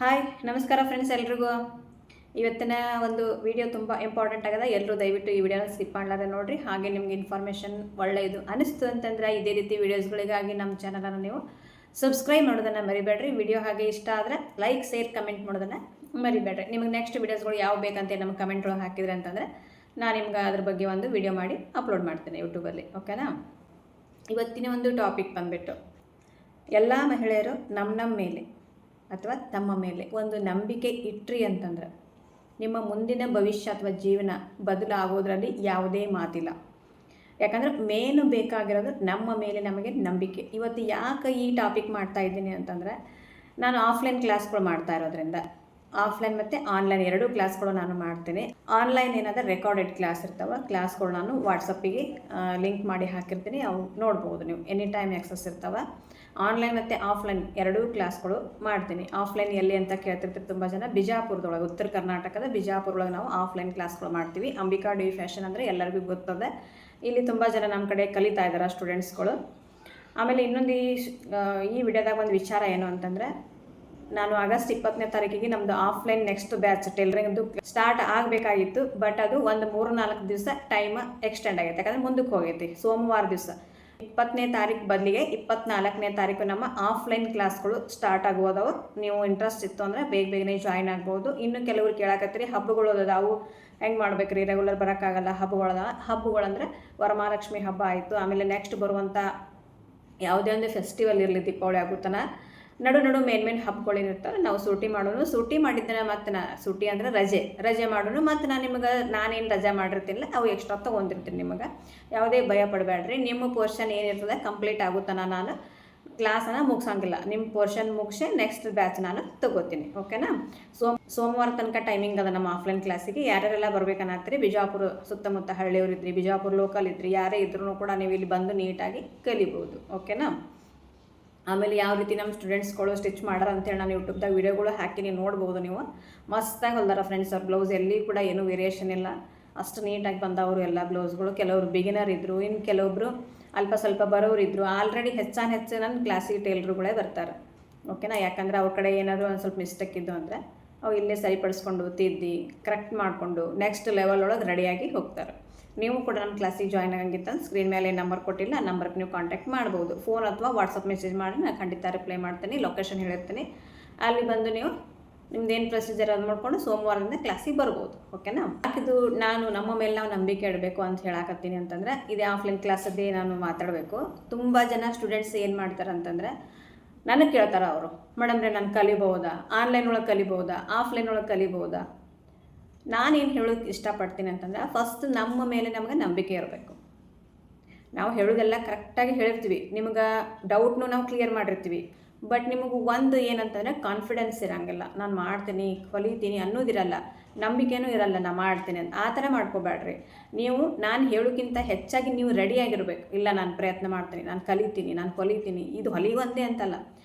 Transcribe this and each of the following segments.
Hi ನಮಸ್ಕಾರ friends ಎಲ್ರಿಗೂ. ಇವತ್ತಿನ ಒಂದು ವಿಡಿಯೋ ತುಂಬ ಇಂಪಾರ್ಟೆಂಟ್ ಆಗಿದೆ. ಎಲ್ಲರೂ ದಯವಿಟ್ಟು ಈ ವಿಡಿಯೋನ ಸ್ಕಿಪ್ ಮಾಡಲಾರೆ ನೋಡಿರಿ. ಹಾಗೆ ನಿಮಗೆ ಇನ್ಫಾರ್ಮೇಷನ್ ಒಳ್ಳೆಯದು ಅನಿಸ್ತು ಅಂತಂದರೆ ಇದೇ ರೀತಿ ವೀಡಿಯೋಸ್ಗಳಿಗಾಗಿ ನಮ್ಮ ಚಾನಲನ್ನು ನೀವು ಸಬ್ಸ್ಕ್ರೈಬ್ ಮಾಡೋದನ್ನು ಮರಿಬೇಡ್ರಿ. ವಿಡಿಯೋ ಹಾಗೆ ಇಷ್ಟ ಆದರೆ ಲೈಕ್ ಶೇರ್ ಕಮೆಂಟ್ ಮಾಡೋದನ್ನು ಮರಿಬೇಡ್ರಿ. ನಿಮಗೆ ನೆಕ್ಸ್ಟ್ ವೀಡಿಯೋಸ್ಗಳು ಯಾವ ಬೇಕಂತ ನಮ್ಮ ಕಮೆಂಟ್ ಒಳಗೆ ಹಾಕಿದ್ರೆ ಅಂತಂದರೆ ನಾನು ನಿಮ್ಗೆ ಅದ್ರ ಬಗ್ಗೆ ಒಂದು ವಿಡಿಯೋ ಮಾಡಿ ಅಪ್ಲೋಡ್ ಮಾಡ್ತೇನೆ ಯೂಟ್ಯೂಬಲ್ಲಿ. ಓಕೆನಾ? ಇವತ್ತಿನ ಒಂದು ಟಾಪಿಕ್ ಬಂದುಬಿಟ್ಟು ಎಲ್ಲ ಮಹಿಳೆಯರು ನಮ್ಮ ಮೇಲೆ ಅಥವಾ ತಮ್ಮ ಮೇಲೆ ಒಂದು ನಂಬಿಕೆ ಇಟ್ರಿ ಅಂತಂದ್ರೆ ನಿಮ್ಮ ಮುಂದಿನ ಭವಿಷ್ಯ ಅಥವಾ ಜೀವನ ಬದಲಾಗೋದ್ರಲ್ಲಿ ಯಾವುದೇ ಮಾತಿಲ್ಲ. ಯಾಕಂದರೆ ಮೇನು ಬೇಕಾಗಿರೋದು ನಮ್ಮ ಮೇಲೆ ನಮಗೆ ನಂಬಿಕೆ. ಇವತ್ತು ಯಾಕೆ ಈ ಟಾಪಿಕ್ ಮಾಡ್ತಾ ಇದ್ದೀನಿ ಅಂತಂದರೆ, ನಾನು ಆಫ್ಲೈನ್ ಕ್ಲಾಸ್ಗಳು ಮಾಡ್ತಾ ಇರೋದ್ರಿಂದ ಆಫ್ಲೈನ್ ಮತ್ತು ಆನ್ಲೈನ್ ಎರಡೂ ಕ್ಲಾಸ್ಗಳು ನಾನು ಮಾಡ್ತೀನಿ. ಆನ್ಲೈನ್ ಏನಾದರೂ ರೆಕಾರ್ಡೆಡ್ ಕ್ಲಾಸ್ ಇರ್ತಾವೆ, ಕ್ಲಾಸ್ಗಳು ನಾನು ವಾಟ್ಸಪ್ಪಿಗೆ ಲಿಂಕ್ ಮಾಡಿ ಹಾಕಿರ್ತೀನಿ. ಅವು ನೋಡ್ಬೋದು ನೀವು, ಎನಿ ಟೈಮ್ ಆಕ್ಸಸ್ ಇರ್ತಾವೆ. ಆನ್ಲೈನ್ ಮತ್ತು ಆಫ್ಲೈನ್ ಎರಡೂ ಕ್ಲಾಸ್ಗಳು ಮಾಡ್ತೀನಿ. ಆಫ್ಲೈನ್ ಎಲ್ಲಿ ಅಂತ ಕೇಳ್ತಿರ್ತೀವಿ ತುಂಬ ಜನ. ಬಿಜಾಪುರದೊಳಗೆ, ಉತ್ತರ ಕರ್ನಾಟಕದ ಬಿಜಾಪುರದೊಳಗೆ ನಾವು ಆಫ್ಲೈನ್ ಕ್ಲಾಸ್ಗಳು ಮಾಡ್ತೀವಿ. ಅಂಬಿಕಾ ಡಿ ಫ್ಯಾಷನ್ ಅಂದರೆ ಎಲ್ಲರಿಗೂ ಗೊತ್ತದೆ. ಇಲ್ಲಿ ತುಂಬ ಜನ ನಮ್ಮ ಕಡೆ ಕಲಿತಾ ಇದ್ದಾರೆ ಸ್ಟೂಡೆಂಟ್ಸ್ಗಳು. ಆಮೇಲೆ ಇನ್ನೊಂದು ಈ ವಿಡಿಯೋದಾಗ ಒಂದು ವಿಚಾರ ಏನು ಅಂತಂದರೆ, ನಾನು ಆಗಸ್ಟ್ 20ನೇ ತಾರೀಕಿಗೆ ನಮ್ಮದು ಆಫ್ಲೈನ್ ನೆಕ್ಸ್ಟ್ ಬ್ಯಾಚ್ ಟೈಲರಿಂಗ್ದು ಸ್ಟಾರ್ಟ್ ಆಗಬೇಕಾಗಿತ್ತು. ಬಟ್ ಅದು ಒಂದು 3-4 ದಿವಸ ಟೈಮ್ ಎಕ್ಸ್ಟೆಂಡ್ ಆಗೈತೆ. ಯಾಕಂದರೆ ಮುಂದಕ್ಕೆ ಹೋಗೈತಿ. ಸೋಮವಾರ ದಿವಸ 20ನೇ ತಾರೀಕು ಬದಲಿಗೆ 24ನೇ ತಾರೀಕು ನಮ್ಮ ಆಫ್ಲೈನ್ ಕ್ಲಾಸ್ಗಳು ಸ್ಟಾರ್ಟ್ ಆಗೋದವು. ನೀವು ಇಂಟ್ರೆಸ್ಟ್ ಇತ್ತು ಅಂದರೆ ಬೇಗನೆ ಜಾಯ್ನ್ ಆಗ್ಬೋದು. ಇನ್ನು ಕೆಲವರು ಕೇಳಕತ್ತೀರಿ ಹಬ್ಬಗಳು ಅದಾವು ಹೆಂಗೆ ಮಾಡ್ಬೇಕ್ರಿ, ರೆಗ್ಯುಲರ್ ಬರೋಕ್ಕಾಗಲ್ಲ. ಹಬ್ಬಗಳಂದರೆ ವರಮಹಾಲಕ್ಷ್ಮಿ ಹಬ್ಬ ಆಯಿತು, ಆಮೇಲೆ ನೆಕ್ಸ್ಟ್ ಬರುವಂಥ ಯಾವುದೇ ಒಂದು ಫೆಸ್ಟಿವಲ್ ಇರಲಿ, ದೀಪಾವಳಿ ಆಗುತ್ತಾನ ನಡು ಮೇನ್ ಹಬ್ಬಗಳೇನಿರ್ತಾರೆ ನಾವು ಸೂಟಿ ಮಾಡೋನು. ಸೂಟಿ ಮಾಡಿದ್ದೇನೆ ಮತ್ತು ಸೂಟಿ ಅಂದರೆ ರಜೆ ಮಾಡೋನು. ಮತ್ತು ನಾನೇನು ರಜೆ ಮಾಡಿರ್ತಿಲ್ಲ, ಅವು ಎಕ್ಸ್ಟ್ರಾ ತೊಗೊಂಡಿರ್ತೀನಿ. ನಿಮಗೆ ಯಾವುದೇ ಭಯ ಪಡಬೇಡ್ರಿ. ನಿಮ್ಮ ಪೋರ್ಷನ್ ಏನಿರ್ತದೆ ಕಂಪ್ಲೀಟ್ ಆಗುತ್ತಾನ ನಾನು ಕ್ಲಾಸನ್ನು ಮುಗಿಸೋಂಗಿಲ್ಲ. ನಿಮ್ಮ ಪೋರ್ಷನ್ ಮುಗಿಸಿ ನೆಕ್ಸ್ಟ್ ಬ್ಯಾಚ್ ನಾನು ತೊಗೋತೀನಿ. ಓಕೆನಾ? ಸೋಮವಾರ ತನಕ ಟೈಮಿಂಗ್ ಅದ ನಮ್ಮ ಆಫ್ಲೈನ್ ಕ್ಲಾಸಿಗೆ. ಯಾರ್ಯಾರೆಲ್ಲ ಬರ್ಬೇಕನ್ನತ್ತೀರಿ, ಬಿಜಾಪುರ ಸುತ್ತಮುತ್ತ ಹಳ್ಳಿಯವರು ಇದ್ರಿ, ಬಿಜಾಪುರ ಲೋಕಲ್ ಇದ್ರಿ, ಯಾರೇ ಇದ್ರೂ ಕೂಡ ನೀವು ಇಲ್ಲಿ ಬಂದು ನೀಟಾಗಿ ಕಲಿಬೋದು. ಓಕೆನಾ? ಆಮೇಲೆ ಯಾವ ರೀತಿ ನಮ್ಮ ಸ್ಟೂಡೆಂಟ್ಸ್ಗಳು ಸ್ಟಿಚ್ ಮಾಡ್ಯಾರ ಅಂತೇಳಿ ನಾನು ಯೂಟ್ಯೂಬ್ದಾಗ ವೀಡಿಯೋಗಳು ಹಾಕಿ ನೋಡ್ಬೋದು. ನೀವು ಮಸ್ತಾಗಿ ಹೊಲ್ದಾರ ಫ್ರೆಂಡ್ಸ್. ಅವ್ರ ಬ್ಲೌಸ್ ಎಲ್ಲಿ ಕೂಡ ಏನೂ ವೇರಿಯೇಷನ್ ಇಲ್ಲ, ಅಷ್ಟು ನೀಟಾಗಿ ಬಂದವರು ಎಲ್ಲ ಬ್ಲೌಸ್ಗಳು. ಕೆಲವರು ಬಿಗಿನರ್ ಇದ್ದರು, ಇನ್ನು ಕೆಲವೊಬ್ಬರು ಸ್ವಲ್ಪ ಬರೋರು ಇದ್ದರು. ಆಲ್ರೆಡಿ ಹೆಚ್ಚು ನನ್ನ ಕ್ಲಾಸಿಗೆ ಟೇಲರ್ಗಳೇ ಬರ್ತಾರೆ. ಓಕೆನಾ? ಯಾಕಂದರೆ ಅವ್ರ ಕಡೆ ಏನಾದರೂ ಒಂದು ಸ್ವಲ್ಪ ಮಿಸ್ಟೇಕ್ ಇದ್ದು ಅಂದರೆ ಅವು ಇಲ್ಲೇ ಸರಿಪಡಿಸ್ಕೊಂಡು ತಿದ್ದಿ ಕರೆಕ್ಟ್ ಮಾಡಿಕೊಂಡು ನೆಕ್ಸ್ಟ್ ಲೆವೆಲ್ ಒಳಗೆ ರೆಡಿಯಾಗಿ ಹೋಗ್ತಾರೆ. ನೀವು ಕೂಡ ನಮ್ಮ ಕ್ಲಾಸಿಗೆ ಜಾಯ್ನ್ ಆಗಂಗಿತ್ತು ಸ್ಕ್ರೀನ್ ಮೇಲೆ ನಂಬರ್ ಕೊಟ್ಟಿಲ್ಲ, ಆ ನಂಬರ್ಗೆ ನೀವು ಕಾಂಟ್ಯಾಕ್ಟ್ ಮಾಡ್ಬೋದು. ಫೋನ್ ಅಥವಾ ವಾಟ್ಸಪ್ ಮೆಸೇಜ್ ಮಾಡಿ ನಾನು ಖಂಡಿತ ರಿಪ್ಲೈ ಮಾಡ್ತೀನಿ. ಲೊಕೇಶನ್ ಹೇಳಿರ್ತೀನಿ, ಅಲ್ಲಿ ಬಂದು ನೀವು ನಿಮ್ದೇನು ಪ್ರೊಸೀಜರ್ ಅದು ಮಾಡ್ಕೊಂಡು ಸೋಮವಾರದಿಂದ ಕ್ಲಾಸಿಗೆ ಬರ್ಬೋದು. ಓಕೆನಾ? ಇದು ನಾನು ನಮ್ಮ ಮೇಲೆ ನಾವು ನಂಬಿಕೆ ಇಡಬೇಕು ಅಂತ ಹೇಳಾಕತ್ತೀನಿ ಅಂತಂದರೆ, ಇದೇ ಆಫ್ಲೈನ್ ಕ್ಲಾಸದ್ದೇ ನಾನು ಮಾತಾಡಬೇಕು. ತುಂಬ ಜನ ಸ್ಟೂಡೆಂಟ್ಸ್ ಏನು ಮಾಡ್ತಾರೆ ಅಂತಂದರೆ ನನಗೆ ಕೇಳ್ತಾರೆ ಅವರು, ಮೇಡಮ್ರೆ ನಾನು ಕಲಿಬೋದಾ, ಆನ್ಲೈನ್ ಒಳಗೆ ಕಲಿಬೋದಾ, ಆಫ್ಲೈನ್ ಒಳಗೆ ಕಲಿಬೋದಾ? ನಾನೇನು ಹೇಳೋಕ್ಕೆ ಇಷ್ಟಪಡ್ತೀನಿ ಅಂತಂದರೆ, ಫಸ್ಟ್ ನಮ್ಮ ಮೇಲೆ ನಮಗೆ ನಂಬಿಕೆ ಇರಬೇಕು. ನಾವು ಹೇಳೋದೆಲ್ಲ ಕರೆಕ್ಟಾಗಿ ಹೇಳಿರ್ತೀವಿ, ನಿಮ್ಗೆ ಡೌಟ್ನೂ ನಾವು ಕ್ಲಿಯರ್ ಮಾಡಿರ್ತೀವಿ. ಬಟ್ ನಿಮಗೆ ಒಂದು ಏನಂತಂದರೆ ಕಾನ್ಫಿಡೆನ್ಸ್ ಇರೋಂಗಿಲ್ಲ. ನಾನು ಮಾಡ್ತೀನಿ, ಕಲಿತೀನಿ ಅನ್ನೋದಿರಲ್ಲ, ನಂಬಿಕೆನೂ ಇರಲ್ಲ ನಾನು ಮಾಡ್ತೀನಿ ಅಂತ. ಆ ಥರ ಮಾಡ್ಕೋಬೇಡ್ರಿ. ನೀವು ನಾನು ಹೇಳೋಕ್ಕಿಂತ ಹೆಚ್ಚಾಗಿ ನೀವು ರೆಡಿಯಾಗಿರ್ಬೇಕು. ಇಲ್ಲ, ನಾನು ಪ್ರಯತ್ನ ಮಾಡ್ತೀನಿ, ನಾನು ಕಲಿತೀನಿ, ನಾನು ಕಲಿತೀನಿ. ಇದು ಒಂದೇ ಅಂತಲ್ಲ,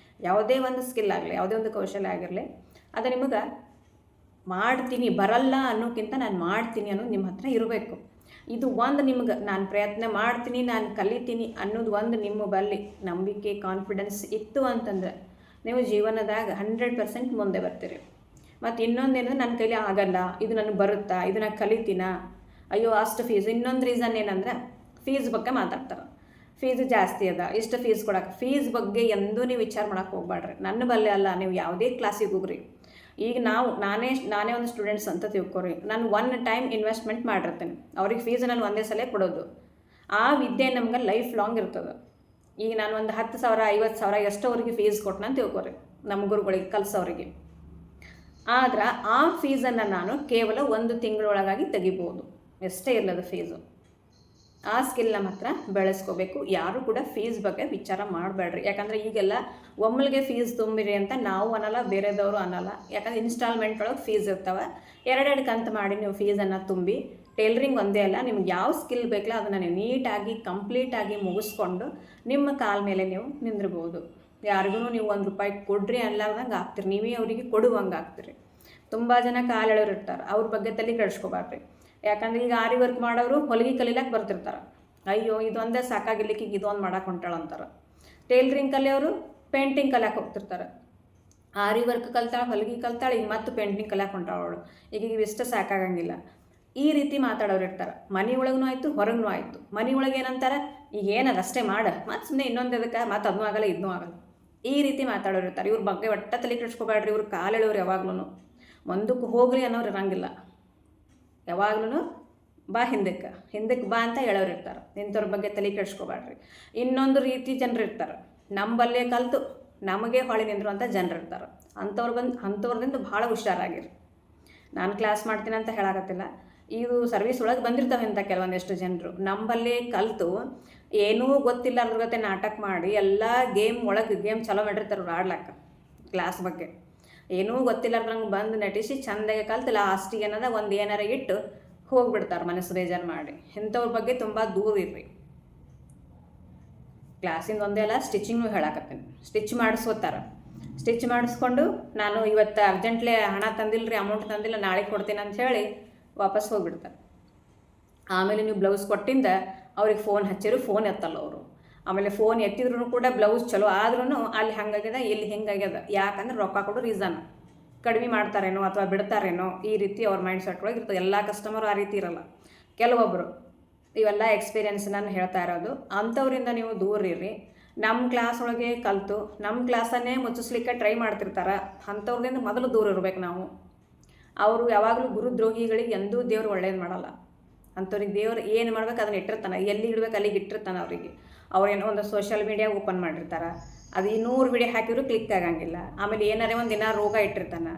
ಯಾವುದೇ ಒಂದು ಸ್ಕಿಲ್ ಆಗಲಿ, ಯಾವುದೇ ಒಂದು ಕೌಶಲ್ಯ ಆಗಿರಲಿ, ಅದು ನಿಮಗೆ ಮಾಡ್ತೀನಿ ಬರಲ್ಲ ಅನ್ನೋಕ್ಕಿಂತ ನಾನು ಮಾಡ್ತೀನಿ ಅನ್ನೋದು ನಿಮ್ಮ ಹತ್ರ ಇರಬೇಕು. ಇದು ಒಂದು ನಿಮ್ಗೆ ನಾನು ಪ್ರಯತ್ನ ಮಾಡ್ತೀನಿ, ನಾನು ಕಲಿತೀನಿ ಅನ್ನೋದು ಒಂದು ನಿಮ್ಮ ಬಲ್ಲಿ ನಂಬಿಕೆ ಕಾನ್ಫಿಡೆನ್ಸ್ ಇತ್ತು ಅಂತಂದರೆ ನೀವು ಜೀವನದಾಗ 100% ಮುಂದೆ ಬರ್ತೀರಿ. ಮತ್ತು ಇನ್ನೊಂದೇನಂದ್ರೆ ನನ್ನ ಕೈಲಿ ಆಗಲ್ಲ, ಇದು ನನಗೆ ಬರುತ್ತಾ, ಇದು ನಾನು ಕಲಿತೀನಾ, ಅಯ್ಯೋ ಅಷ್ಟು ಫೀಸ್. ಇನ್ನೊಂದು ರೀಸನ್ ಏನಂದರೆ ಫೀಸ್ ಬಗ್ಗೆ ಮಾತಾಡ್ತಾರೆ. ಫೀಸ್ ಜಾಸ್ತಿ ಅದ, ಇಷ್ಟು ಫೀಸ್ ಕೊಡೋಕೆ. ಫೀಸ್ ಬಗ್ಗೆ ಎಂದೂ ನೀವು ವಿಚಾರ ಮಾಡೋಕ್ಕೆ ಹೋಗ್ಬೇಡ್ರಿ. ನನ್ನ ಬಲ್ಲೆ ಅಲ್ಲ, ನೀವು ಯಾವುದೇ ಕ್ಲಾಸಿಗೆ ಹೋಗ್ರಿ. ಈಗ ನಾನೇ ಒಂದು ಸ್ಟೂಡೆಂಟ್ಸ್ ಅಂತ ತಿಳ್ಕೊರಿ, ನಾನು 1 ಟೈಮ್ ಇನ್ವೆಸ್ಟ್ಮೆಂಟ್ ಮಾಡಿರ್ತೀನಿ. ಅವ್ರಿಗೆ ಫೀಸ್ ನಾನು ಒಂದೇ ಸಲ ಕೊಡೋದು. ಆ ವಿದ್ಯೆ ನಮ್ಗೆ ಲೈಫ್ ಲಾಂಗ್ ಇರ್ತದೆ. ಈಗ ನಾನು ಒಂದು 10,000 50,000 ಎಷ್ಟೋವರೆಗೆ ಫೀಸ್ ಕೊಟ್ಟನ ಅಂತ ತಿಳ್ಕೊರಿ ನಮ್ಮ ಗುರುಗಳಿಗೆ ಕಲಿಸೋರಿಗೆ. ಆದ್ರೆ ಆ ಫೀಸನ್ನು ನಾನು ಕೇವಲ 1 ತಿಂಗಳೊಳಗಾಗಿ ತೆಗಿಬೋದು, ಎಷ್ಟೇ ಇರಲದು ಫೀಸು. ಆ ಸ್ಕಿಲ್ ನಮ್ಮ ಹತ್ರ ಬೆಳೆಸ್ಕೋಬೇಕು. ಯಾರು ಕೂಡ ಫೀಸ್ ಬಗ್ಗೆ ವಿಚಾರ ಮಾಡಬೇಡ್ರಿ. ಯಾಕಂದರೆ ಈಗೆಲ್ಲ ಒಮ್ಮಲಿಗೆ ಫೀಸ್ ತುಂಬಿರಿ ಅಂತ ನಾವು ಅನ್ನಲ್ಲ, ಬೇರೆದವರು ಅನ್ನಲ್ಲ. ಯಾಕಂದರೆ ಇನ್ಸ್ಟಾಲ್ಮೆಂಟ್ ಒಳಗೆ ಫೀಸ್ ಇರ್ತವೆ. 2 ಕಂತು ಮಾಡಿ ನೀವು ಫೀಸನ್ನು ತುಂಬಿ, ಟೈಲರಿಂಗ್ ಒಂದೇ ಅಲ್ಲ, ನಿಮ್ಗೆ ಯಾವ ಸ್ಕಿಲ್ ಬೇಕಲ್ಲ ಅದನ್ನು ನೀವು ನೀಟಾಗಿ ಕಂಪ್ಲೀಟಾಗಿ ಮುಗಿಸ್ಕೊಂಡು ನಿಮ್ಮ ಕಾಲ ಮೇಲೆ ನೀವು ನಿಂದಿರ್ಬೋದು. ಯಾರಿಗೂ ನೀವು ₹1 ಕೊಡ್ರಿ ಅನ್ಲಾರ್ದಂಗೆ ಆಗ್ತೀರಿ, ನೀವೇ ಅವರಿಗೆ ಕೊಡುವಂಗೆ ಆಗ್ತೀರಿ. ತುಂಬ ಜನ ಕಾಲೆಳೋರಿರ್ತಾರೆ, ಅವ್ರ ಬಗ್ಗೆ ತಲೆ ಕೆಡಿಸ್ಕೋಬಾರ್ರಿ. ಯಾಕಂದರೆ ಈಗ ಆರಿ ವರ್ಕ್ ಮಾಡೋರು ಹೊಲಿಗೆ ಕಲಿಲಕ್ಕೆ ಬರ್ತಿರ್ತಾರೆ. ಅಯ್ಯೋ ಇದೊಂದೇ ಸಾಕಾಗಿರ್ಲಿಕ್ಕೆ ಇದೊಂದು ಮಾಡಕ್ಕೆ ಹೊಂಟಾಳಂತಾರೆ. ಟೈಲರಿಂಗ್ ಕಲಿಯೋರು ಪೇಂಟಿಂಗ್ ಕಲಿಯಕ್ಕೆ ಹೋಗ್ತಿರ್ತಾರೆ. ಆರಿ ವರ್ಕ್ ಕಲ್ತಾಳೆ, ಹೊಲಿಗೆ ಕಲ್ತಾಳೆ, ಈಗ ಮತ್ತೆ ಪೇಂಟಿಂಗ್ ಕಲಿಯಾಕೆ ಹೊಂಟಾಳು. ಈಗ ಇವಿಷ್ಟು ಸಾಕಾಗಂಗಿಲ್ಲ. ಈ ರೀತಿ ಮಾತಾಡೋರು ಇರ್ತಾರೆ. ಮನೆ ಒಳಗೂ ಆಯಿತು, ಹೊರಗೂ ಆಯಿತು. ಮನೆ ಒಳಗೆ ಏನಂತಾರೆ, ಈಗ ಏನದು ಅಷ್ಟೇ ಮಾಡು, ಮತ್ತು ಸುಮ್ಮನೆ ಇನ್ನೊಂದು ಅದಕ್ಕೆ ಮತ್ತು ಅದನ್ನೂ ಆಗಲ್ಲ ಇದನ್ನೂ ಆಗಲ್ಲ, ಈ ರೀತಿ ಮಾತಾಡೋರು ಇರ್ತಾರೆ. ಇವ್ರ ಬಗ್ಗೆ ಒಟ್ಟ ತಲೆ ಕೆಡಿಸ್ಕೋಬೇಡ್ರಿ. ಇವ್ರು ಕಾಲೆಳೋರು ಯಾವಾಗ್ಲೂ ಮುಂದಕ್ಕೆ ಹೋಗ್ರಿ ಅನ್ನೋರು ಇರಂಗಿಲ್ಲ. ಯಾವಾಗ್ಲೂ ಬಾ ಹಿಂದಕ್ಕೆ ಬಾ ಅಂತ ಹೇಳೋರು ಇರ್ತಾರೆ. ಇಂಥವ್ರ ಬಗ್ಗೆ ತಲೆ ಕೆಡಿಸ್ಕೋಬೇಡ್ರಿ. ಇನ್ನೊಂದು ರೀತಿ ಜನರು ಇರ್ತಾರೆ, ನಂಬಲ್ಲೇ ಕಲಿತು ನಮಗೆ ಹೊಳೆ ನಿಂದರು ಅಂತ ಜನರು ಇರ್ತಾರೆ. ಅಂಥವ್ರದಿಂದ ಭಾಳ ಹುಷಾರಾಗಿರಿ. ನಾನು ಕ್ಲಾಸ್ ಮಾಡ್ತೀನಿ ಅಂತ ಹೇಳಾಕತ್ತಿಲ್ಲ, ಇದು ಸರ್ವಿಸ್ ಒಳಗೆ ಬಂದಿರ್ತಾವೆ ಅಂತ ಕೆಲವೊಂದಿಷ್ಟು ಜನರು ನಂಬಲ್ಲೇ ಕಲಿತು ಏನೂ ಗೊತ್ತಿಲ್ಲ ಅದ್ರ ಜೊತೆ ನಾಟಕ ಮಾಡಿ ಎಲ್ಲ ಗೇಮ್ ಚಲೋ ಮಾಡಿರ್ತಾರೆ ಅವ್ರು ಆಡ್ಲಾಕ. ಕ್ಲಾಸ್ ಬಗ್ಗೆ ಏನೂ ಗೊತ್ತಿಲ್ಲಾರ್ದಂಗೆ ಬಂದು ನಟಿಸಿ ಚೆಂದಾಗೆ ಕಲ್ತು ಲಾಸ್ಟಿಗೆ ಏನದ ಒಂದು ಏನಾರ ಇಟ್ಟು ಹೋಗ್ಬಿಡ್ತಾರೆ ಮನಸ್ಸು ಬೇಜಾರು ಮಾಡಿ. ಇಂಥವ್ರ ಬಗ್ಗೆ ತುಂಬ ದೂರ ಇರ್ರಿ. ಕ್ಲಾಸಿಂದ ಒಂದೇ ಅಲ್ಲ, ಸ್ಟಿಚಿಂಗ್ನು ಹೇಳಾಕತ್ತೀನಿ. ಸ್ಟಿಚ್ ಮಾಡಿಸ್ಕೊಂಡು ನಾನು ಇವತ್ತು ಅರ್ಜೆಂಟ್ಲಿ ಹಣ ತಂದಿಲ್ಲ ರೀ, ಅಮೌಂಟ್ ತಂದಿಲ್ಲ, ನಾಳೆ ಕೊಡ್ತೀನಿ ಅಂತ ಹೇಳಿ ವಾಪಸ್ ಹೋಗಿಬಿಡ್ತಾರೆ. ಆಮೇಲೆ ನೀವು ಬ್ಲೌಸ್ ಕೊಟ್ಟಿಂದ ಅವ್ರಿಗೆ ಫೋನ್ ಹಚ್ಚಿರು, ಫೋನ್ ಎತ್ತಲ್ಲ ಅವರು. ಆಮೇಲೆ ಫೋನ್ ಎತ್ತಿದ್ರು ಕೂಡ ಬ್ಲೌಸ್ ಚಲೋ ಆದ್ರೂ ಅಲ್ಲಿ ಹಂಗಾಗ್ಯದ, ಇಲ್ಲಿ ಹಿಂಗಾಗ್ಯದ. ಯಾಕಂದ್ರೆ ರೊಕ್ಕ ಕೊಡೋ ರೀಸನ್ ಕಡಿಮೆ ಮಾಡ್ತಾರೇನೋ ಅಥವಾ ಬಿಡ್ತಾರೇನೋ, ಈ ರೀತಿ ಅವ್ರ ಮೈಂಡ್ ಸೆಟ್ ಒಳಗೆ ಇರ್ತದೆ. ಎಲ್ಲ ಕಸ್ಟಮರು ಆ ರೀತಿ ಇರಲ್ಲ, ಕೆಲವೊಬ್ಬರು. ಇವೆಲ್ಲ ಎಕ್ಸ್ಪೀರಿಯೆನ್ಸ್ ನಾನು ಹೇಳ್ತಾ ಇರೋದು. ಅಂಥವ್ರಿಂದ ನೀವು ದೂರ ಇರ್ರಿ. ನಮ್ಮ ಕ್ಲಾಸ್ ಒಳಗೆ ಕಲಿತು ನಮ್ಮ ಕ್ಲಾಸನ್ನೇ ಮುಚ್ಚಿಸ್ಲಿಕ್ಕೆ ಟ್ರೈ ಮಾಡ್ತಿರ್ತಾರೆ. ಅಂಥವ್ರಿಂದ ಮೊದಲು ದೂರ ಇರ್ಬೇಕು ನಾವು. ಅವರು ಯಾವಾಗಲೂ ಗುರುದ್ರೋಹಿಗಳಿಗೆ ಎಂದೂ ದೇವ್ರು ಒಳ್ಳೇದು ಮಾಡಲ್ಲ. ಅಂಥವ್ರಿಗೆ ದೇವ್ರು ಏನು ಮಾಡ್ಬೇಕು ಅದನ್ನ ಇಟ್ಟಿರ್ತಾನೆ, ಎಲ್ಲಿ ಇಡ್ಬೇಕು ಅಲ್ಲಿಗೆ ಇಟ್ಟಿರ್ತಾನೆ ಅವರಿಗೆ. ಅವ್ರೇನೋ ಒಂದು ಸೋಷಿಯಲ್ ಮೀಡಿಯಾ ಓಪನ್ ಮಾಡಿರ್ತಾರೆ, ಅದು 200 ವಿಡಿಯೋ ಹಾಕಿದ್ರು ಕ್ಲಿಕ್ ಆಗಂಗಿಲ್ಲ. ಆಮೇಲೆ ಏನಾರೇ ಒಂದು ದಿನ ರೋಗ ಇಟ್ಟಿರ್ತಾನೆ,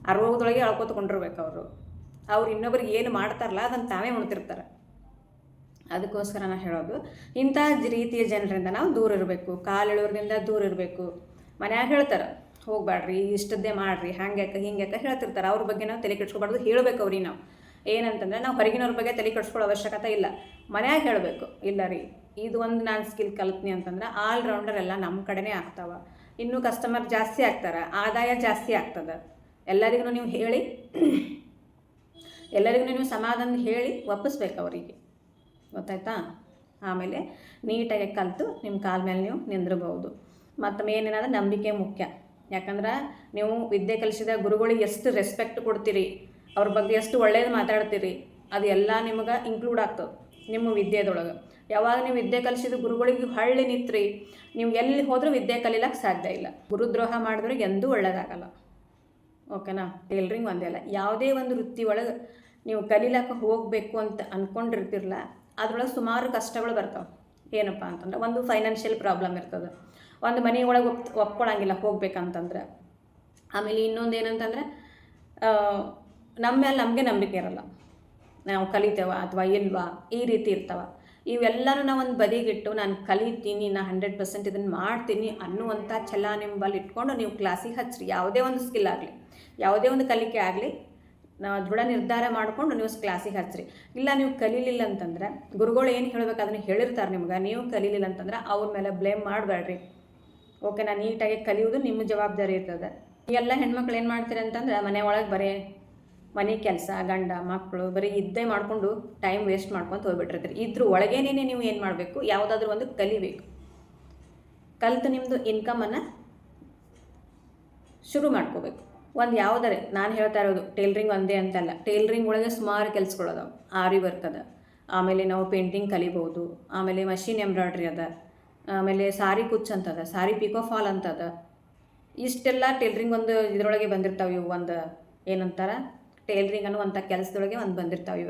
ಆ ರೋಗದೊಳಗೆ ಅಳ್ಕೊತ್ಕೊಂಡಿರ್ಬೇಕು ಅವ್ರು ಇನ್ನೊಬ್ರಿಗೆ ಏನು ಮಾಡ್ತಾರಲ್ಲ ಅದನ್ನು ತಾವೇ ಉಣ್ತಿರ್ತಾರೆ. ಅದಕ್ಕೋಸ್ಕರ ನಾನು ಹೇಳೋದು, ಇಂಥ ರೀತಿಯ ಜನರಿಂದ ನಾವು ದೂರ ಇರಬೇಕು. ಕಾಲೆಳೋರ್ದಿಂದ ದೂರ ಇರಬೇಕು. ಮನ್ಯಾಗ ಹೇಳ್ತಾರೆ ಹೋಗ್ಬೇಡ್ರಿ, ಇಷ್ಟದ್ದೇ ಮಾಡಿರಿ, ಹಂಗ್ಯಾಕೆ ಹಿಂಗ್ಯಾಕೆ ಹೇಳ್ತಿರ್ತಾರೆ. ಅವ್ರ ಬಗ್ಗೆ ನಾವು ತಲೆ ಕೆಡ್ಸ್ಕೊಬಾರ್ದು, ಹೇಳಬೇಕು ಅವ್ರಿಗೆ ನಾವು. ಏನಂತಂದರೆ ನಾವು ಹೊರಗಿನವ್ರ ಬಗ್ಗೆ ತಲೆ ಕೆಡ್ಸ್ಕೊಳ್ಳೋ ಅವಶ್ಯಕತೆ ಇಲ್ಲ, ಮನ್ಯಾಗ ಹೇಳಬೇಕು. ಇಲ್ಲ ರೀ, ಇದು ಒಂದು ನಾನು ಸ್ಕಿಲ್ ಕಲ್ತ್ನಿ ಅಂತಂದ್ರೆ ಆಲ್ರೌಂಡರ್ ಎಲ್ಲ ನಮ್ಮ ಕಡೆನೇ ಆಗ್ತಾವೆ. ಇನ್ನೂ ಕಸ್ಟಮರ್ ಜಾಸ್ತಿ ಆಗ್ತಾರೆ, ಆದಾಯ ಜಾಸ್ತಿ ಆಗ್ತದೆ. ಎಲ್ಲರಿಗೂ ನೀವು ಹೇಳಿ, ಎಲ್ಲರಿಗೂ ನೀವು ಸಮಾಧಾನ ಹೇಳಿ ಒಪ್ಪಿಸ್ಬೇಕು ಅವರಿಗೆ, ಗೊತ್ತಾಯ್ತಾ? ಆಮೇಲೆ ನೀಟಾಗಿ ಕಲಿತು ನಿಮ್ಮ ಕಾಲ ಮೇಲೆ ನೀವು ನಿಂದಿರಬಹುದು. ಮತ್ತು ಮೇನೇನಾದ್ರೆ ನಂಬಿಕೆ ಮುಖ್ಯ. ಯಾಕಂದ್ರೆ ನೀವು ವಿದ್ಯೆ ಕಲಿಸಿದ ಗುರುಗಳಿಗೆ ಎಷ್ಟು ರೆಸ್ಪೆಕ್ಟ್ ಕೊಡ್ತೀರಿ, ಅವ್ರ ಬಗ್ಗೆ ಎಷ್ಟು ಒಳ್ಳೇದು ಮಾತಾಡ್ತೀರಿ, ಅದು ಎಲ್ಲ ನಿಮಗೆ ಇನ್ಕ್ಲೂಡ್ ಆಗ್ತದೆ ನಿಮ್ಮ ವಿದ್ಯೆದೊಳಗೆ. ಯಾವಾಗ ನೀವು ವಿದ್ಯೆ ಕಲಿಸಿದ ಗುರುಗಳಿಗೆ ಹಳ್ಳಿ ನಿಂತ್ರಿ, ನೀವು ಎಲ್ಲಿ ಹೋದರೂ ವಿದ್ಯೆ ಕಲೀಲಕ್ಕೆ ಸಾಧ್ಯ ಇಲ್ಲ. ಗುರುದ್ರೋಹ ಮಾಡಿದ್ರಿಗೆ ಎಂದೂ ಒಳ್ಳೇದಾಗಲ್ಲ. ಓಕೆನಾ? ಟೈಲರಿಂಗ್ ಒಂದೇ ಅಲ್ಲ, ಯಾವುದೇ ಒಂದು ವೃತ್ತಿ ಒಳಗೆ ನೀವು ಕಲೀಲಕ್ಕೆ ಹೋಗಬೇಕು ಅಂತ ಅಂದ್ಕೊಂಡಿರ್ತಿರಲ್ಲ, ಅದ್ರೊಳಗೆ ಸುಮಾರು ಕಷ್ಟಗಳು ಬರ್ತಾವೆ. ಏನಪ್ಪ ಅಂತಂದ್ರೆ, ಒಂದು ಫೈನಾನ್ಷಿಯಲ್ ಪ್ರಾಬ್ಲಮ್ ಇರ್ತದೆ, ಒಂದು ಮನೆ ಒಳಗೆ ಒಪ್ಕೊಳ್ಳಂಗಿಲ್ಲ ಹೋಗ್ಬೇಕಂತಂದ್ರೆ. ಆಮೇಲೆ ಇನ್ನೊಂದು ಏನಂತಂದರೆ, ನಮ್ಮ ಮೇಲೆ ನಮಗೆ ನಂಬಿಕೆ ಇರಲ್ಲ, ನಾವು ಕಲಿತೇವ ಅಥವಾ ಇಲ್ವಾ, ಈ ರೀತಿ ಇರ್ತಾವೆ. ಇವೆಲ್ಲನೂ ನಾವು ಒಂದು ಬದಿಗಿಟ್ಟು ನಾನು ಕಲಿತೀನಿ, ನಾನು 100% ಇದನ್ನು ಮಾಡ್ತೀನಿ ಅನ್ನುವಂಥ ಛಲ ನಿಮ್ಮಲ್ಲಿ ಇಟ್ಕೊಂಡು ನೀವು ಕ್ಲಾಸಿಗೆ ಹಚ್ಚಿರಿ. ಯಾವುದೇ ಒಂದು ಸ್ಕಿಲ್ ಆಗಲಿ, ಯಾವುದೇ ಒಂದು ಕಲಿಕೆ ಆಗಲಿ, ನಾವು ದೃಢ ನಿರ್ಧಾರ ಮಾಡಿಕೊಂಡು ನೀವು ಕ್ಲಾಸಿಗೆ ಹಚ್ಚಿರಿ. ಇಲ್ಲ ನೀವು ಕಲೀಲಿಲ್ಲ ಅಂತಂದ್ರೆ, ಗುರುಗಳು ಏನು ಹೇಳಬೇಕು ಅದನ್ನು ಹೇಳಿರ್ತಾರೆ ನಿಮ್ಗೆ, ನೀವು ಕಲೀಲಿಲ್ಲ ಅಂತಂದ್ರೆ ಅವ್ರ ಮೇಲೆ ಬ್ಲೇಮ್ ಮಾಡಬೇಡ್ರಿ. ಓಕೆನಾ? ನೀಟಾಗಿ ಕಲಿಯೋದು ನಿಮ್ಮ ಜವಾಬ್ದಾರಿ ಇರ್ತದೆ. ಎಲ್ಲ ಹೆಣ್ಮಕ್ಳು ಏನು ಮಾಡ್ತೀರಿ ಅಂತಂದ್ರೆ, ಮನೆ ಒಳಗೆ ಬರೀ ಮನೆ ಕೆಲಸ, ಗಂಡ ಮಕ್ಕಳು ಬರೀ ಇದ್ದೇ ಮಾಡಿಕೊಂಡು ಟೈಮ್ ವೇಸ್ಟ್ ಮಾಡ್ಕೊತ ಹೋಗ್ಬಿಟ್ಟಿರ್ತೀರಿ. ಇದ್ರ ಒಳಗೇನೇ ನೀವು ಏನು ಮಾಡಬೇಕು, ಯಾವುದಾದ್ರೂ ಒಂದು ಕಲಿಬೇಕು. ಕಲಿತು ನಿಮ್ಮದು ಇನ್ಕಮನ್ನು ಶುರು ಮಾಡ್ಕೋಬೇಕು. ಒಂದು ಯಾವುದಾರೆ, ನಾನು ಹೇಳ್ತಾ ಇರೋದು ಟೈಲರಿಂಗ್ ಒಂದೇ ಅಂತಲ್ಲ, ಟೈಲರಿಂಗ್ ಒಳಗೆ ಸುಮಾರು ಕೆಲಸಗಳದಾವೆ. ಆರಿ ವರ್ಕ್ ಅದ, ಆಮೇಲೆ ನಾವು ಪೇಂಟಿಂಗ್ ಕಲಿಬೋದು, ಆಮೇಲೆ ಮಷಿನ್ ಎಂಬ್ರಾಯ್ಡ್ರಿ ಅದ, ಆಮೇಲೆ ಸಾರಿ ಕುಚ್ ಅಂತದ, ಸಾರಿ ಪಿಕೋ ಫಾಲ್ ಅಂತದ. ಇಷ್ಟೆಲ್ಲ ಟೈಲರಿಂಗ್ ಒಂದು ಇದರೊಳಗೆ ಬಂದಿರ್ತಾವೆ. ಇವು ಒಂದು ಏನಂತಾರೆ, ಟೈಲರಿಂಗ್ ಅನ್ನುವಂಥ ಕೆಲಸದೊಳಗೆ ಒಂದು ಬಂದಿರ್ತಾವೆ.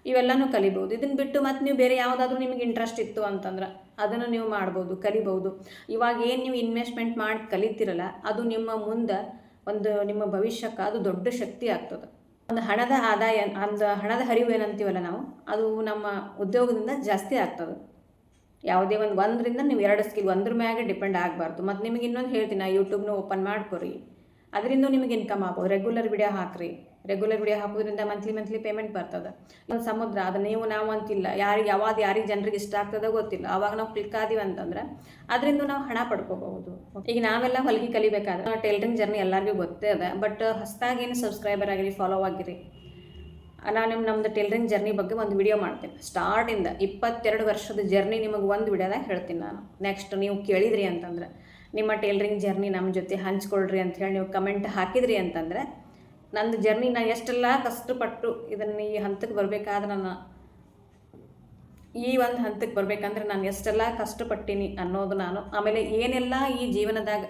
ಇವೆಲ್ಲನೂ ಕಲಿಬೋದು. ಇದನ್ನು ಬಿಟ್ಟು ಮತ್ತು ನೀವು ಬೇರೆ ಯಾವುದಾದ್ರೂ ನಿಮಗೆ ಇಂಟ್ರೆಸ್ಟ್ ಇತ್ತು ಅಂತಂದ್ರೆ ಅದನ್ನು ನೀವು ಮಾಡ್ಬೋದು, ಕಲಿಬೋದು. ಇವಾಗ ಏನು ನೀವು ಇನ್ವೆಸ್ಟ್ಮೆಂಟ್ ಮಾಡಿ ಕಲಿತೀರಲ್ಲ, ಅದು ನಿಮ್ಮ ಮುಂದೆ ಒಂದು ನಿಮ್ಮ ಭವಿಷ್ಯಕ್ಕೆ ಅದು ದೊಡ್ಡ ಶಕ್ತಿ ಆಗ್ತದೆ. ಒಂದು ಹಣದ ಆದಾಯ, ಒಂದು ಹಣದ ಹರಿವು ಏನಂತೀವಲ್ಲ ನಾವು, ಅದು ನಮ್ಮ ಉದ್ಯೋಗದಿಂದ ಜಾಸ್ತಿ ಆಗ್ತದೆ. ಯಾವುದೇ ಒಂದರಿಂದ ನೀವು 2 ಸ್ಕಿಲ್ ಒಂದ್ರ ಮ್ಯಾಗೆ ಡಿಪೆಂಡ್ ಆಗಬಾರ್ದು. ಮತ್ತು ನಿಮಗೆ ಇನ್ನೊಂದು ಹೇಳ್ತೀನಿ, ನಾ ಯೂಟ್ಯೂಬ್ನ ಓಪನ್ ಮಾಡ್ಕೊರಿ, ಅದರಿಂದ ನಿಮಗೆ ಇನ್ಕಮ್ ಆಗ್ಬೋದು. ರೆಗ್ಯುಲರ್ ವಿಡಿಯೋ ಹಾಕಿರಿ, ರೆಗ್ಯುಲರ್ ವಿಡಿಯೋ ಹಾಕೋದ್ರಿಂದ ಮಂತ್ಲಿ ಪೇಮೆಂಟ್ ಬರ್ತದೆ. ಒಂದು ಸಮುದ್ರ ಅದು, ನಾವು ಅಂತಿಲ್ಲ, ಯಾರಿಗೆ ಜನರಿಗೆ ಇಷ್ಟ ಆಗ್ತದೋ ಗೊತ್ತಿಲ್ಲ. ಆವಾಗ ನಾವು ಕ್ಲಿಕ್ ಆದೀವಿ ಅಂತಂದ್ರೆ ಅದರಿಂದ ನಾವು ಹಣ ಪಡ್ಕೋಬಹುದು. ಈಗ ನಾವೆಲ್ಲ ಹೊಲಿಗೆ ಕಲಿಬೇಕಾದ್ರೆ ಟೈಲರಿಂಗ್ ಜರ್ನಿ ಎಲ್ಲರಿಗೂ ಗೊತ್ತೇ ಅದ. ಬಟ್ ಹೊಸದಾಗೇನು ಸಬ್ಸ್ಕ್ರೈಬರ್ ಆಗಿರಿ, ಫಾಲೋ ಆಗಿರಿ, ನಾನು ನಮ್ಮದು ಟೈಲರಿಂಗ್ ಜರ್ನಿ ಬಗ್ಗೆ ಒಂದು ವಿಡಿಯೋ ಮಾಡ್ತೀನಿ. ಸ್ಟಾರ್ಟಿಂದ 22 ವರ್ಷದ ಜರ್ನಿ ನಿಮಗೆ ಒಂದು ವಿಡಿಯೋದಾಗ ಹೇಳ್ತೀನಿ ನಾನು. ನೆಕ್ಸ್ಟ್ ನೀವು ಕೇಳಿದ್ರಿ ಅಂತಂದ್ರೆ ನಿಮ್ಮ ಟೇಲರಿಂಗ್ ಜರ್ನಿ ನಮ್ಮ ಜೊತೆ ಹಂಚ್ಕೊಳ್ರಿ ಅಂಥೇಳಿ ನೀವು ಕಮೆಂಟ್ ಹಾಕಿದ್ರಿ ಅಂತಂದರೆ ನಂದು ಜರ್ನಿ ನಾನು ಎಷ್ಟೆಲ್ಲ ಕಷ್ಟಪಟ್ಟು ಇದನ್ನು ಈ ಹಂತಕ್ಕೆ ಬರಬೇಕಾದ್ರೆ ಈ ಒಂದು ಹಂತಕ್ಕೆ ಬರಬೇಕಂದ್ರೆ ನಾನು ಎಷ್ಟೆಲ್ಲ ಕಷ್ಟಪಟ್ಟೀನಿ ಅನ್ನೋದು ನಾನು ಆಮೇಲೆ ಏನೆಲ್ಲ ಈ ಜೀವನದಾಗ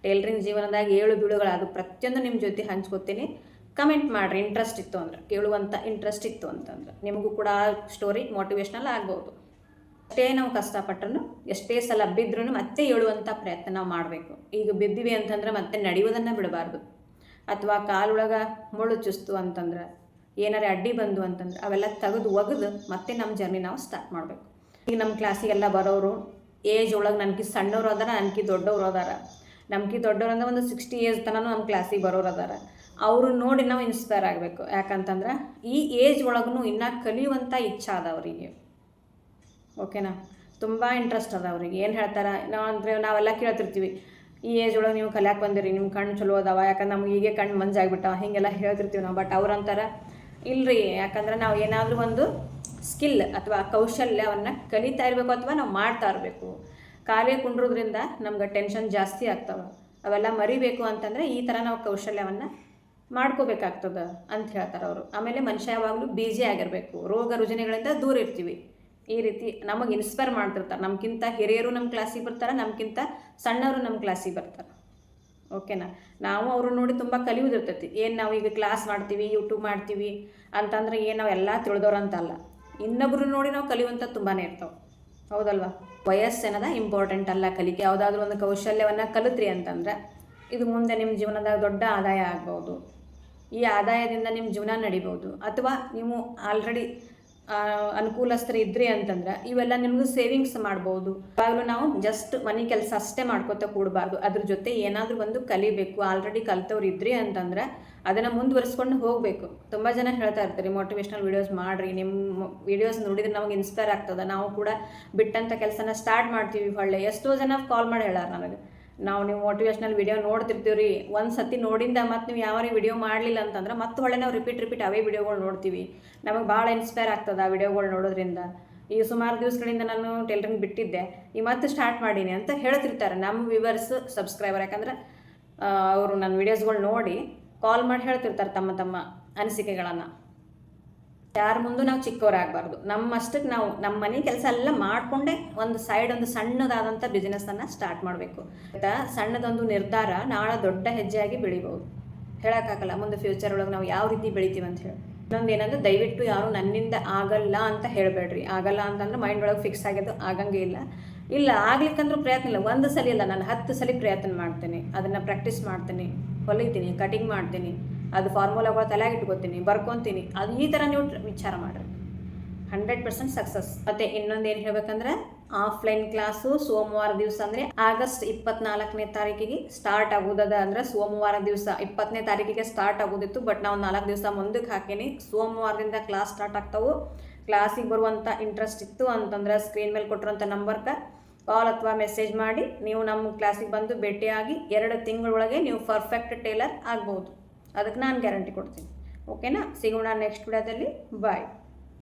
ಟೇಲರಿಂಗ್ ಜೀವನದಾಗ ಏಳು ಬೀಳುಗಳಾದ ಪ್ರತಿಯೊಂದು ನಿಮ್ಮ ಜೊತೆ ಹಂಚ್ಕೊತೀನಿ. ಕಮೆಂಟ್ ಮಾಡಿರಿ ಇಂಟ್ರೆಸ್ಟ್ ಇತ್ತು ಅಂದ್ರೆ, ಕೇಳುವಂಥ ಇಂಟ್ರೆಸ್ಟ್ ಇತ್ತು ಅಂತಂದ್ರೆ ನಿಮಗೂ ಕೂಡ ಸ್ಟೋರಿ ಮೋಟಿವೇಶ್ನಲ್ ಆಗ್ಬೋದು. ಅಷ್ಟೇ ನಾವು ಕಷ್ಟಪಟ್ಟರು ಎಷ್ಟೇ ಸಲ ಬಿದ್ರೂ ಮತ್ತೆ ಏಳುವಂಥ ಪ್ರಯತ್ನ ನಾವು ಮಾಡಬೇಕು. ಈಗ ಬಿದ್ದಿವಿ ಅಂತಂದ್ರೆ ಮತ್ತೆ ನಡೆಯೋದನ್ನು ಬಿಡಬಾರ್ದು. ಅಥವಾ ಕಾಲೊಳಗೆ ಮುಳ್ಳು ಚುಸ್ತು ಅಂತಂದ್ರೆ ಏನಾರೇ ಅಡ್ಡಿ ಬಂದು ಅಂತಂದ್ರೆ ಅವೆಲ್ಲ ಒಗೆದು ಮತ್ತೆ ನಮ್ಮ ಜರ್ನಿ ನಾವು ಸ್ಟಾರ್ಟ್ ಮಾಡಬೇಕು. ಈಗ ನಮ್ಮ ಕ್ಲಾಸಿಗೆಲ್ಲ ಬರೋರು ಏಜ್ ಒಳಗೆ ನನಗೆ ಸಣ್ಣವ್ರು ಅದಾರ, ನನಗೆ ದೊಡ್ಡವ್ರು ಅದಾರ. ನಮ್ಗೆ ದೊಡ್ಡವ್ರು ಅಂದ್ರೆ ಒಂದು 60 ಏಜ್ ತನಕ ನಮ್ಮ ಕ್ಲಾಸಿಗೆ ಬರೋರು ಅದಾರ. ಅವರು ನೋಡಿ ನಾವು ಇನ್ಸ್ಪೈರ್ ಆಗಬೇಕು. ಯಾಕಂತಂದ್ರೆ ಈ ಏಜ್ ಒಳಗೂ ಇನ್ನೂ ಕಲಿಯುವಂಥ ಇಚ್ಛೆ ಅದ ಅವರಿಗೆ. ಓಕೆನಾ? ತುಂಬ ಇಂಟ್ರೆಸ್ಟ್ ಅದ ಅವ್ರಿಗೆ. ಏನು ಹೇಳ್ತಾರೆ ನಾವೆಲ್ಲ ಕೇಳ್ತಿರ್ತೀವಿ, ಈ ಏಜ್ ಒಳಗೆ ನೀವು ಕಲಿಯಾಕೆ ಬಂದಿರಿ, ನಿಮ್ಮ ಕಣ್ಣು ಚಲೋ ಅದಾವ, ಯಾಕಂದ್ರೆ ನಮ್ಗೆ ಹೀಗೆ ಕಣ್ಣು ಮಂಜಾಗ್ಬಿಟ್ಟಾವ, ಹೀಗೆಲ್ಲ ಹೇಳ್ತಿರ್ತೀವಿ ನಾವು. ಬಟ್ ಅವ್ರು ಅಂತಾರೆ ಇಲ್ಲರಿ, ಯಾಕಂದ್ರೆ ನಾವು ಏನಾದರೂ ಒಂದು ಸ್ಕಿಲ್ ಅಥವಾ ಕೌಶಲ್ಯವನ್ನು ಕಲಿತಾ ಇರಬೇಕು ಅಥವಾ ನಾವು ಮಾಡ್ತಾ ಇರಬೇಕು. ಖಾಲಿ ಕುಂಡ್ರೋದ್ರಿಂದ ನಮ್ಗೆ ಟೆನ್ಷನ್ ಜಾಸ್ತಿ ಆಗ್ತವೆ. ಅವೆಲ್ಲ ಮರಿಬೇಕು ಅಂತಂದರೆ ಈ ಥರ ನಾವು ಕೌಶಲ್ಯವನ್ನು ಮಾಡ್ಕೋಬೇಕಾಗ್ತದೆ ಅಂತ ಹೇಳ್ತಾರೆ ಅವರು. ಆಮೇಲೆ ಮನುಷ್ಯ ಯಾವಾಗಲೂ ಬಿಜಿ ಆಗಿರಬೇಕು, ರೋಗ ರುಜಿನಗಳಿಂದ ದೂರ ಇರ್ತೀವಿ. ಈ ರೀತಿ ನಮಗೆ ಇನ್ಸ್ಪೈರ್ ಮಾಡ್ತಿರ್ತಾರೆ. ನಮ್ಗಿಂತ ಹಿರಿಯರು ನಮ್ಮ ಕ್ಲಾಸಿಗೆ ಬರ್ತಾರೆ, ನಮ್ಗಿಂತ ಸಣ್ಣವರು ನಮ್ಮ ಕ್ಲಾಸಿಗೆ ಬರ್ತಾರೆ. ಓಕೆನಾ? ನಾವು ಅವರು ನೋಡಿ ತುಂಬ ಕಲಿಯೋದಿರ್ತೈತಿ. ಏನು ನಾವು ಈಗ ಕ್ಲಾಸ್ ಮಾಡ್ತೀವಿ, ಯೂಟ್ಯೂಬ್ ಮಾಡ್ತೀವಿ ಅಂತಂದ್ರೆ ಏನು ನಾವು ಎಲ್ಲ ತಿಳಿದವ್ರಂತಲ್ಲ, ಇನ್ನೊಬ್ರು ನೋಡಿ ನಾವು ಕಲಿಯುವಂಥ ತುಂಬಾ ಇರ್ತಾವೆ. ಹೌದಲ್ವಾ? ವಯಸ್ಸೇನದ ಇಂಪಾರ್ಟೆಂಟ್ ಅಲ್ಲ. ಕಲಿಕೆ ಯಾವುದಾದ್ರೂ ಒಂದು ಕೌಶಲ್ಯವನ್ನು ಕಲಿತ್ರಿ ಅಂತಂದ್ರೆ ಇದು ಮುಂದೆ ನಿಮ್ಮ ಜೀವನದಾಗ ದೊಡ್ಡ ಆದಾಯ ಆಗ್ಬೋದು. ಈ ಆದಾಯದಿಂದ ನಿಮ್ಮ ಜೀವನ ನಡಿಬೋದು. ಅಥವಾ ನೀವು ಆಲ್ರೆಡಿ ಅನುಕೂಲಸ್ಥರು ಇದ್ರಿ ಅಂತಂದ್ರೆ ಇವೆಲ್ಲ ನಿಮಗೂ ಸೇವಿಂಗ್ಸ್ ಮಾಡ್ಬೋದು. ಇವಾಗಲೂ ನಾವು ಜಸ್ಟ್ ಮನೆ ಕೆಲಸ ಅಷ್ಟೇ ಮಾಡ್ಕೋತಾ ಕೂಡಬಾರ್ದು. ಅದ್ರ ಜೊತೆ ಏನಾದರೂ ಒಂದು ಕಲಿಬೇಕು. ಆಲ್ರೆಡಿ ಕಲ್ತವ್ರು ಇದ್ರಿ ಅಂತಂದ್ರೆ ಅದನ್ನು ಮುಂದುವರಿಸ್ಕೊಂಡು ಹೋಗಬೇಕು. ತುಂಬ ಜನ ಹೇಳ್ತಾ ಇರ್ತಾರೆ ಮೋಟಿವೇಶ್ನಲ್ ವೀಡಿಯೋಸ್ ಮಾಡಿರಿ, ನಿಮ್ಮ ವೀಡಿಯೋಸ್ ನೋಡಿದ್ರೆ ನಮಗೆ ಇನ್ಸ್ಪೈರ್ ಆಗ್ತದೆ, ನಾವು ಕೂಡ ಬಿಟ್ಟಂಥ ಕೆಲಸನ ಸ್ಟಾರ್ಟ್ ಮಾಡ್ತೀವಿ. ಒಳ್ಳೆ ಎಷ್ಟೋ ಜನ ಕಾಲ್ ಮಾಡಿ ಹೇಳಾರ ನನಗೆ, ನೀವು ಮೋಟಿವೇಶ್ನಲ್ ವೀಡಿಯೋ ನೋಡ್ತಿರ್ತೀವಿ ರೀ, ಒಂದು ಸತಿ ನೋಡಿಂದ ಮತ್ತು ನೀವು ಯಾವ ವೀಡಿಯೋ ಮಾಡಲಿಲ್ಲ ಅಂತಂದ್ರೆ ಮತ್ತೆ ಒಳ್ಳೆ ನಾವು ರಿಪೀಟ್ ಅವೇ ವೀಡಿಯೋಗಳು ನೋಡ್ತೀವಿ. ನಮಗೆ ಭಾಳ ಇನ್ಸ್ಪೈರ್ ಆಗ್ತದೆ ಆ ವೀಡಿಯೋಗಳು ನೋಡೋದ್ರಿಂದ. ಈಗ ಸುಮಾರು ದಿವಸಗಳಿಂದ ನಾನು ಟೈಲರಿಂಗ್ ಬಿಟ್ಟಿದ್ದೆ, ಈ ಮತ್ತೆ ಸ್ಟಾರ್ಟ್ ಮಾಡೀನಿ ಅಂತ ಹೇಳ್ತಿರ್ತಾರೆ ನಮ್ಮ ವ್ಯೂವರ್ಸ್, ಸಬ್ಸ್ಕ್ರೈಬರ್. ಯಾಕಂದ್ರೆ ಅವರು ನನ್ನ ವೀಡಿಯೋಸ್ಗಳು ನೋಡಿ ಕಾಲ್ ಮಾಡಿ ಹೇಳ್ತಿರ್ತಾರೆ ತಮ್ಮ ಅನಿಸಿಕೆಗಳನ್ನು. ಯಾರ ಮುಂದೆ ನಾವು ಚಿಕ್ಕವರಾಗಬಾರ್ದು. ನಮ್ಮಷ್ಟಕ್ಕೆ ನಾವು ನಮ್ಮ ಮನೆ ಕೆಲಸ ಎಲ್ಲ ಮಾಡಿಕೊಂಡೇ ಒಂದು ಸಣ್ಣದಾದಂಥ ಬಿಸ್ನೆಸ್ಸನ್ನು ಸ್ಟಾರ್ಟ್ ಮಾಡಬೇಕು. ಸಣ್ಣದೊಂದು ನಿರ್ಧಾರ ನಾಳೆ ದೊಡ್ಡ ಹೆಜ್ಜೆಯಾಗಿ ಬೆಳಿಬೋದು. ಹೇಳೋಕ್ಕಾಗಲ್ಲ ಮುಂದೆ ಫ್ಯೂಚರ್ ಒಳಗೆ ನಾವು ಯಾವ ರೀತಿ ಬೆಳಿತೀವಿ ಅಂತ ಹೇಳಿ. ಇನ್ನೊಂದು ಏನಂದ್ರೆ ದಯವಿಟ್ಟು ಯಾರು ನನ್ನಿಂದ ಆಗಲ್ಲ ಅಂತ ಹೇಳಬೇಡ್ರಿ. ಆಗಲ್ಲ ಅಂತಂದ್ರೆ ಮೈಂಡ್ ಒಳಗೆ ಫಿಕ್ಸ್ ಆಗಿದ್ದು ಆಗಂಗೆ ಇಲ್ಲ ಆಗ್ಲಿಕ್ಕಂದ್ರೂ ಪ್ರಯತ್ನ ಇಲ್ಲ. ಒಂದು ಸಲ ಇಲ್ಲ, ನಾನು 10 ಸಲ ಪ್ರಯತ್ನ ಮಾಡ್ತೀನಿ, ಅದನ್ನು ಪ್ರಾಕ್ಟೀಸ್ ಮಾಡ್ತೀನಿ, ಹೊಲಿತೀನಿ, ಕಟಿಂಗ್ ಮಾಡ್ತೀನಿ, ಅದು ಫಾರ್ಮುಲಾಗಳು ತಲೆಯಾಗಿ ಇಟ್ಕೋತೀನಿ, ಬರ್ಕೊತೀನಿ. ಅದು ಈ ಥರ ನೀವು ವಿಚಾರ ಮಾಡಿರಿ, 100% ಸಕ್ಸಸ್. ಮತ್ತು ಇನ್ನೊಂದು ಏನು ಹೇಳ್ಬೇಕಂದ್ರೆ ಆಫ್ಲೈನ್ ಕ್ಲಾಸು ಸೋಮವಾರ ದಿವಸ ಅಂದರೆ ಆಗಸ್ಟ್ 24ನೇ ತಾರೀಕಿಗೆ ಸ್ಟಾರ್ಟ್ ಆಗೋದದ. ಅಂದರೆ ಸೋಮವಾರ ದಿವಸ 20ನೇ ತಾರೀಕಿಗೆ ಸ್ಟಾರ್ಟ್ ಆಗೋದಿತ್ತು, ಬಟ್ ನಾವು 4 ದಿವಸ ಮುಂದಕ್ಕೆ ಹಾಕೀನಿ. ಸೋಮವಾರದಿಂದ ಕ್ಲಾಸ್ ಸ್ಟಾರ್ಟ್ ಆಗ್ತಾವೆ. ಕ್ಲಾಸಿಗೆ ಬರುವಂಥ ಇಂಟ್ರೆಸ್ಟ್ ಇತ್ತು ಅಂತಂದ್ರೆ ಸ್ಕ್ರೀನ್ ಮೇಲೆ ಕೊಟ್ಟಿರೋಂಥ ನಂಬರ್ಗೆ ಕಾಲ್ ಅಥವಾ ಮೆಸೇಜ್ ಮಾಡಿ ನೀವು ನಮ್ಮ ಕ್ಲಾಸಿಗೆ ಬಂದು ಭೇಟಿಯಾಗಿ 2 ತಿಂಗಳೊಳಗೆ ನೀವು ಪರ್ಫೆಕ್ಟ್ ಟೇಲರ್ ಆಗ್ಬೋದು. ಅದಕ್ಕೆ ನಾನು ಗ್ಯಾರಂಟಿ ಕೊಡ್ತೀನಿ. ಓಕೆನಾ? ಸಿಗೋಣ ನೆಕ್ಸ್ಟ್ ವಿಡಿಯೋದಲ್ಲಿ. ಬಾಯ್.